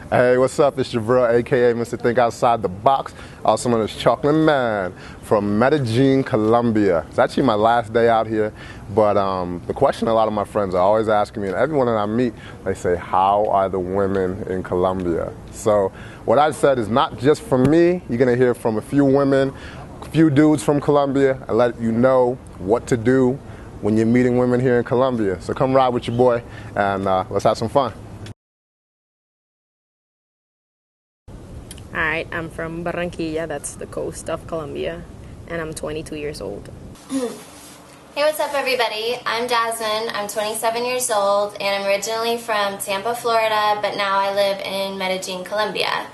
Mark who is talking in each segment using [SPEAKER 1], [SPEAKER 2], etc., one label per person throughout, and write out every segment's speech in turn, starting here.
[SPEAKER 1] Hey, what's up? It's your bro, aka Mr. Think Outside the Box, also known as Chocolate Man from Medellin, Colombia. It's actually my last day out here, but the question a lot of my friends are always asking me, and everyone that I meet, they say, how are the women in Colombia? So what I said is not just from me. You're gonna hear from a few women, a few dudes from Colombia, and let you know what to do when you're meeting women here in Colombia. So come ride with your boy, and let's have some fun.
[SPEAKER 2] Alright, I'm from Barranquilla, that's the coast of Colombia, and I'm 22 years old.
[SPEAKER 3] Hey, what's up everybody? I'm Jasmine, I'm 27 years old, and I'm originally from Tampa, Florida, but now I live in Medellin, Colombia.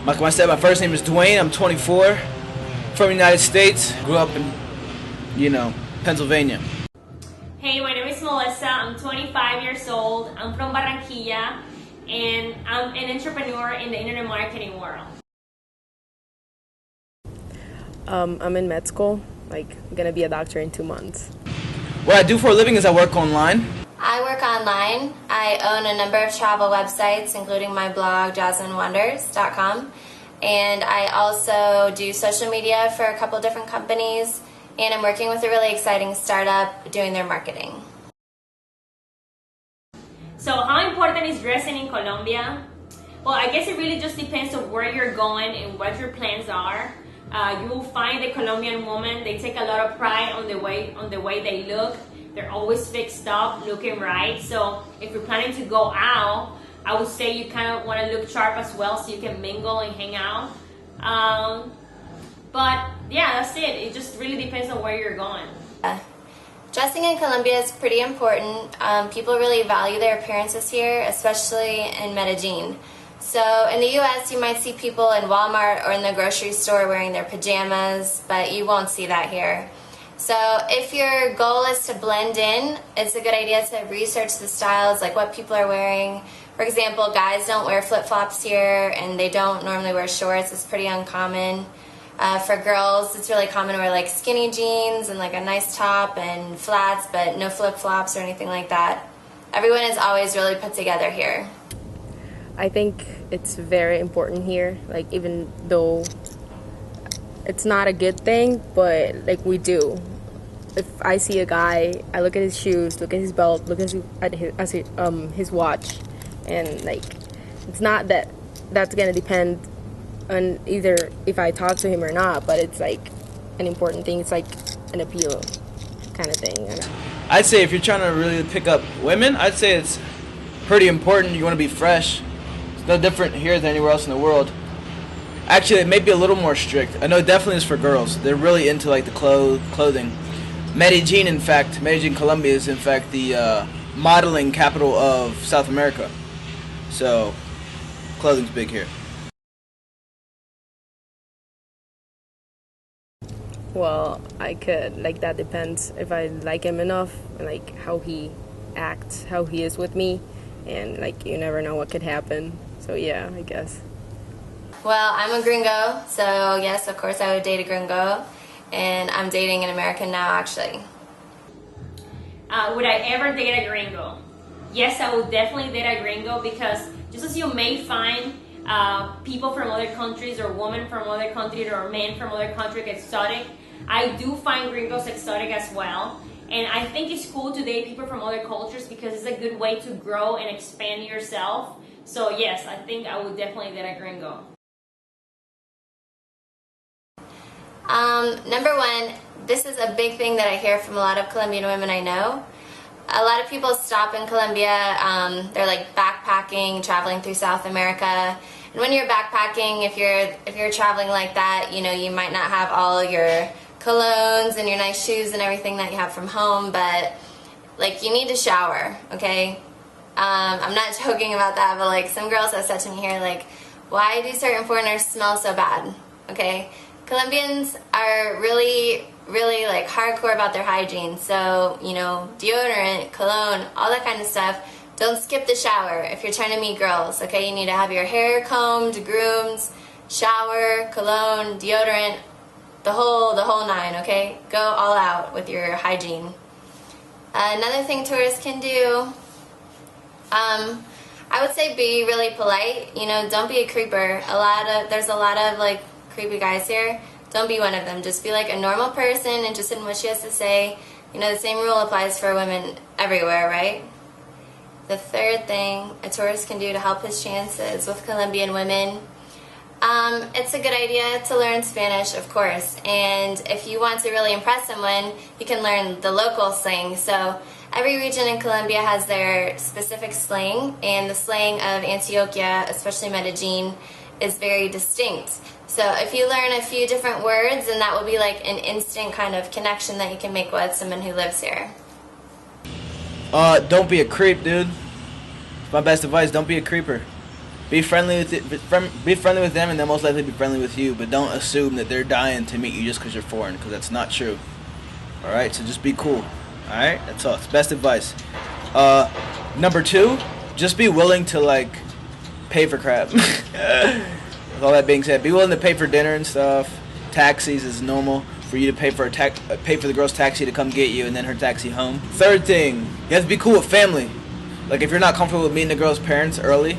[SPEAKER 4] Like I said, my first name is Dwayne, I'm 24, from the United States, grew up in, Pennsylvania.
[SPEAKER 5] Hey, my name is Melissa, I'm 25 years old, I'm from Barranquilla, and I'm an entrepreneur in the internet marketing world.
[SPEAKER 2] I'm in med school, I'm gonna be a doctor in 2 months.
[SPEAKER 4] What I do for a living is I work online.
[SPEAKER 3] I work online. I own a number of travel websites, including my blog, jasminewonders.com, and I also do social media for a couple different companies, and I'm working with a really exciting startup doing their marketing.
[SPEAKER 5] So how important is dressing in Colombia? Well, I guess it really just depends on where you're going and what your plans are. You will find the Colombian woman, they take a lot of pride on the way they look. They're always fixed up, looking right. So if you're planning to go out, I would say you kind of want to look sharp as well so you can mingle and hang out. But yeah, that's it. It just really depends on where you're going.
[SPEAKER 3] Dressing in Colombia is pretty important. People really value their appearances here, especially in Medellin. So in the US, you might see people in Walmart or in the grocery store wearing their pajamas, but you won't see that here. So if your goal is to blend in, it's a good idea to research the styles, like what people are wearing. For example, guys don't wear flip-flops here, and they don't normally wear shorts. It's pretty uncommon. For girls, it's really common to wear like skinny jeans and like a nice top and flats, but no flip-flops or anything like that. Everyone is always really put together here.
[SPEAKER 2] I think it's very important here, even though it's not a good thing, but we do. If I see a guy, I look at his shoes, look at his belt, look at his watch, and it's not that that's gonna depend on either if I talk to him or not, but it's an important thing. It's an appeal kind of thing.
[SPEAKER 4] I'd say if you're trying to really pick up women, I'd say it's pretty important. You want to be fresh. It's no different here than anywhere else in the world. Actually, it may be a little more strict. I know it definitely is for girls. They're really into the clothing. Medellin, Colombia is in fact the modeling capital of South America. So, clothing's big here.
[SPEAKER 2] Well, I could, that depends if I like him enough, and how he acts, how he is with me, and you never know what could happen. So yeah, I guess.
[SPEAKER 3] Well, I'm a gringo, so yes, of course I would date a gringo, and I'm dating an American now, actually.
[SPEAKER 5] Would I ever date a gringo? Yes, I would definitely date a gringo, because just as you may find people from other countries or women from other countries or men from other countries exotic, I do find gringos exotic as well. And I think it's cool to date people from other cultures because it's a good way to grow and expand yourself. So yes, I think I would definitely date a gringo.
[SPEAKER 3] Number one, this is a big thing that I hear from a lot of Colombian women I know. A lot of people stop in Colombia, they're backpacking, traveling through South America. And when you're backpacking, if you're traveling like that, you might not have all your colognes and your nice shoes and everything that you have from home, but you need to shower, okay? I'm not joking about that, but some girls have said to me here, why do certain foreigners smell so bad, okay? Colombians are really hardcore about their hygiene, so deodorant, cologne, all that kind of stuff. Don't skip the shower if you're trying to meet girls, okay? You need to have your hair combed, groomed, shower, cologne, deodorant, the whole nine, okay? Go all out with your hygiene. Another thing tourists can do, I would say be really polite. You know, don't be a creeper. There's a lot of like creepy guys here. Don't be one of them. Just be like a normal person, interested in what she has to say. You know, the same rule applies for women everywhere, right? The third thing a tourist can do to help his chances with Colombian women, it's a good idea to learn Spanish, of course. And if you want to really impress someone, you can learn the local slang. So every region in Colombia has their specific slang, and the slang of Antioquia, especially Medellin, is very distinct. So if you learn a few different words, then that will be like an instant kind of connection that you can make with someone who lives here.
[SPEAKER 4] Don't be a creep, dude. My best advice: don't be a creeper. Be friendly with be friendly with them, and they'll most likely be friendly with you. But don't assume that they're dying to meet you just because you're foreign, because that's not true. All right, so just be cool. All right, that's all. It's best advice. Number 2, just be willing to like pay for crap. With all that being said, be willing to pay for dinner and stuff. Taxis is normal for you to pay for the girl's taxi to come get you, and then her taxi home. Third thing, you have to be cool with family. Like if you're not comfortable with meeting the girl's parents early,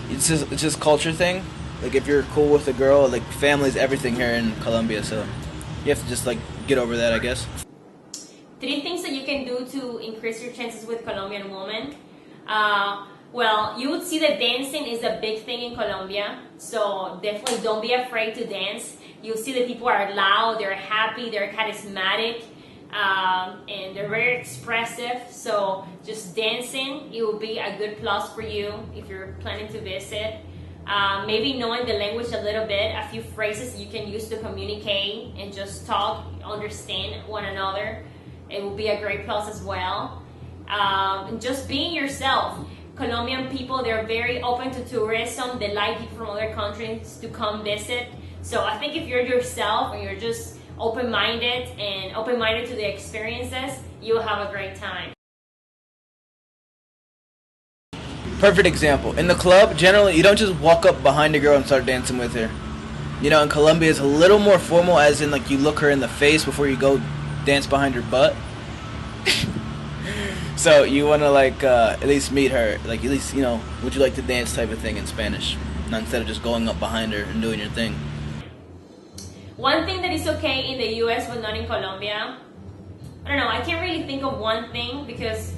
[SPEAKER 4] it's just culture thing. Like if you're cool with the girl, like family is everything here in Colombia, so you have to just like get over that, I guess.
[SPEAKER 5] 3 things that you can do to increase your chances with Colombian women. Well, you would see that dancing is a big thing in Colombia, so definitely don't be afraid to dance. You'll see that people are loud, they're happy, they're charismatic, and they're very expressive. So just dancing, it will be a good plus for you if you're planning to visit. Maybe knowing the language a little bit, a few phrases you can use to communicate and just talk, understand one another. It will be a great plus as well. And just being yourself. Colombian people, they're very open to tourism. They like people from other countries to come visit. So I think if you're yourself and you're just open-minded to the experiences, you'll have a great time.
[SPEAKER 4] Perfect example. In the club, generally, you don't just walk up behind a girl and start dancing with her. You know, in Colombia, it's a little more formal, as in, like, you look her in the face before you go dance behind her butt. So you want to, like, at least meet her. Like, at least, you know, would you like to dance type of thing in Spanish. Not instead of just going up behind her and doing your thing.
[SPEAKER 5] One thing that is okay in the U.S. but not in Colombia, I don't know, I can't really think of one thing because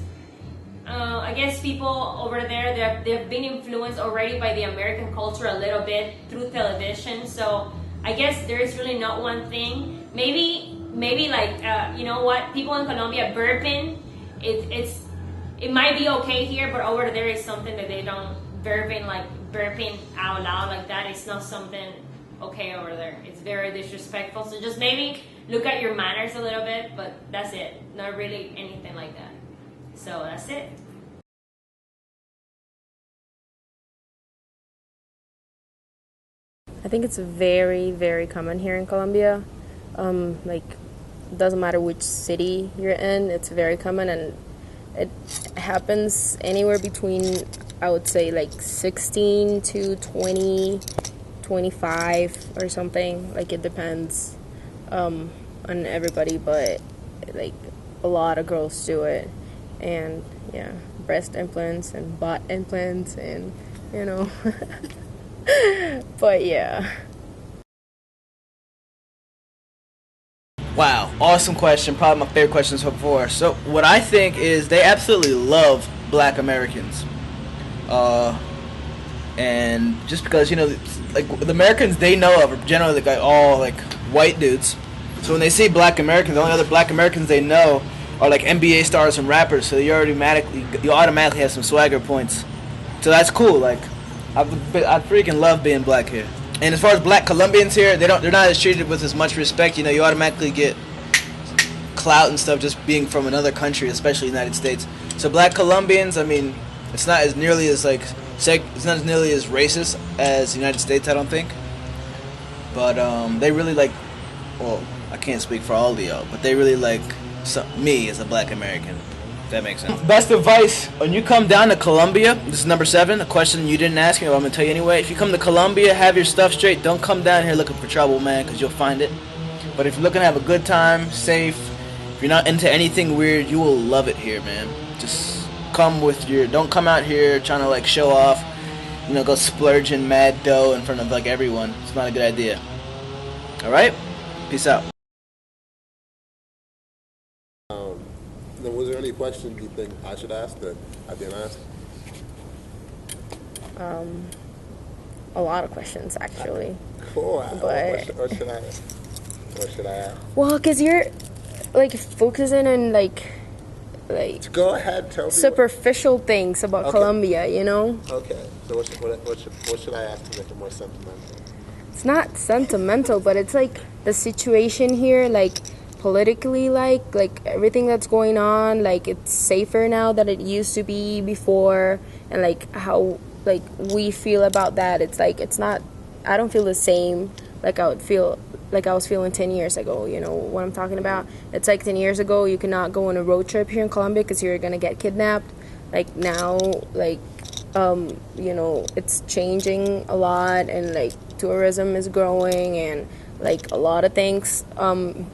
[SPEAKER 5] I guess people over there, they've been influenced already by the American culture a little bit through television. So I guess there is really not one thing. Maybe like, you know what, people in Colombia burping, it might be okay here, but over there is something that they don't, burping out loud like that, it's not something okay over there. It's very disrespectful. So just maybe look at your manners a little bit, but that's it. Not really anything like that. So that's it.
[SPEAKER 2] I think it's very, very common here in Colombia. Like, it doesn't matter which city you're in, it's very common, and it happens anywhere between, I would say, like 16 to 20, 25 or something. Like, it depends on everybody, but like a lot of girls do it. And yeah, breast implants and butt implants, and you know. But yeah.
[SPEAKER 4] Wow, awesome question. Probably my favorite question so far. So what I think is they absolutely love black Americans. And just because, you know, like the Americans they know of are generally like all like white dudes. So when they see black Americans, the only other black Americans they know are like NBA stars and rappers. So you automatically have some swagger points. So that's cool. Like I freaking love being black here. And as far as black Colombians here, they're not as treated with as much respect. You know, you automatically get clout and stuff just being from another country, especially the United States. So black Colombians, I mean, it's not as nearly as like it's not as nearly as racist as the United States, I don't think. But they really like, well, I can't speak for all of y'all, but they really like me as a black American. If that makes sense. Best advice when you come down to Colombia. This is number 7, a question you didn't ask me, but I'm gonna tell you anyway. If you come to Colombia, have your stuff straight. Don't come down here looking for trouble, man, because you'll find it. But if you're looking to have a good time, safe, if you're not into anything weird, you will love it here, man. Just don't come out here trying to like show off, you know, go splurging mad dough in front of like everyone. It's not a good idea. All right, peace out.
[SPEAKER 1] Then was there any questions you think I should ask that I didn't ask?
[SPEAKER 2] A lot of questions actually.
[SPEAKER 1] Cool.
[SPEAKER 2] But
[SPEAKER 1] what should I ask? What should I ask?
[SPEAKER 2] well, cause you're like focusing on like
[SPEAKER 1] Go ahead, tell me.
[SPEAKER 2] superficial things about Colombia, you know.
[SPEAKER 1] Okay. So what should I ask to make it more sentimental?
[SPEAKER 2] It's not sentimental, but it's like the situation here, like politically, like everything that's going on, like it's safer now than it used to be before, and like how like we feel about that. It's like it's not. I don't feel the same like I was feeling 10 years ago. You know what I'm talking about? It's like 10 years ago, you cannot go on a road trip here in Colombia because you're gonna get kidnapped. Like now, like you know, it's changing a lot, and like tourism is growing, and like a lot of things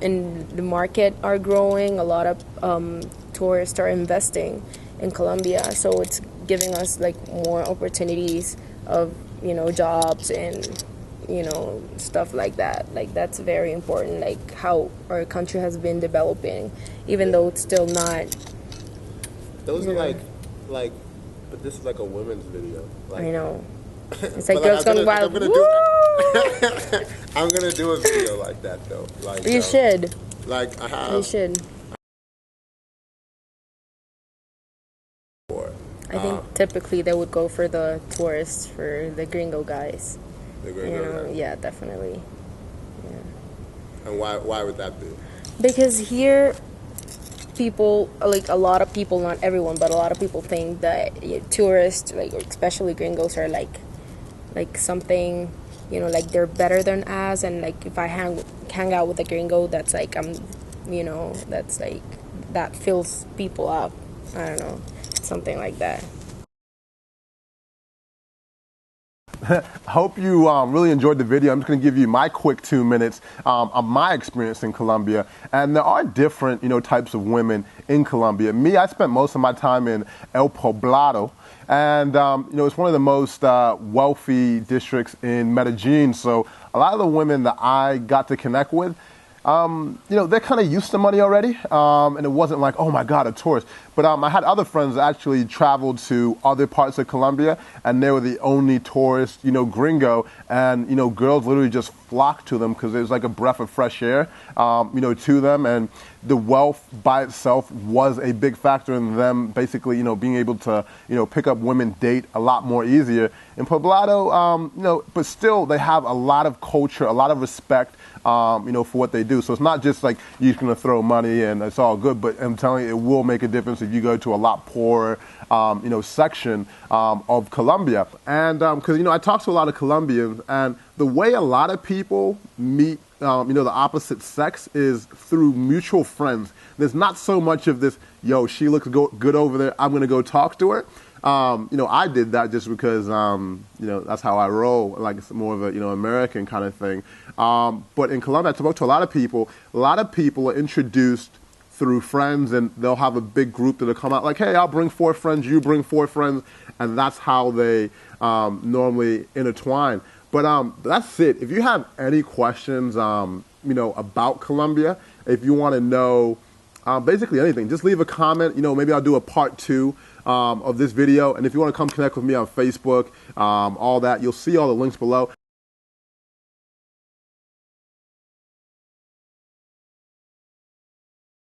[SPEAKER 2] in the market are growing. A lot of tourists are investing in Colombia, so it's giving us like more opportunities of, you know, jobs and, you know, stuff like that. Like that's very important, like how our country has been developing, even though it's still not.
[SPEAKER 1] Those are like, but this is like a women's video. Like,
[SPEAKER 2] I know. It's like girls going wild.
[SPEAKER 1] I'm gonna do a video like that though. Like
[SPEAKER 2] you should.
[SPEAKER 1] Like I have.
[SPEAKER 2] You should. I think typically they would go for the tourists, for the gringo guys.
[SPEAKER 1] The gringo guys.
[SPEAKER 2] Yeah, definitely. Yeah.
[SPEAKER 1] And why would that be?
[SPEAKER 2] Because here, people, like a lot of people, not everyone, but a lot of people think that tourists, like especially gringos, are like something, you know, like they're better than us, and like if I hang out with a gringo, that's like you know, that's like that fills people up. I don't know, something like that.
[SPEAKER 1] Hope you really enjoyed the video. I'm just going to give you my quick 2 minutes of my experience in Colombia. And there are different, you know, types of women in Colombia. Me, I spent most of my time in El Poblado. And, you know, it's one of the most wealthy districts in Medellin. So a lot of the women that I got to connect with, you know, they're kind of used to money already, and it wasn't like, oh my God, a tourist. But I had other friends that actually traveled to other parts of Colombia, and they were the only tourist, you know, gringo, and, you know, girls literally just flocked to them because it was like a breath of fresh air, you know, to them. And the wealth by itself was a big factor in them basically, you know, being able to, you know, pick up women, date a lot more easier. In Poblado, you know, but still they have a lot of culture, a lot of respect, you know, for what they do. So it's not just like you're just going to throw money and it's all good, but I'm telling you, it will make a difference if you go to a lot poorer, you know, section of Colombia. And because, you know, I talk to a lot of Colombians, and the way a lot of people meet, you know, the opposite sex is through mutual friends. There's not so much of this, yo, she looks good over there, I'm going to go talk to her. You know, I did that just because, you know, that's how I roll. Like it's more of a, you know, American kind of thing. But in Colombia, I spoke to a lot of people. A lot of people are introduced through friends, and they'll have a big group that'll come out like, hey, I'll bring 4 friends, you bring 4 friends. And that's how they normally intertwine. But that's it. If you have any questions, you know, about Colombia, if you want to know basically anything, just leave a comment. You know, maybe I'll do a part 2 of this video. And if you want to come connect with me on Facebook, all that, you'll see all the links below.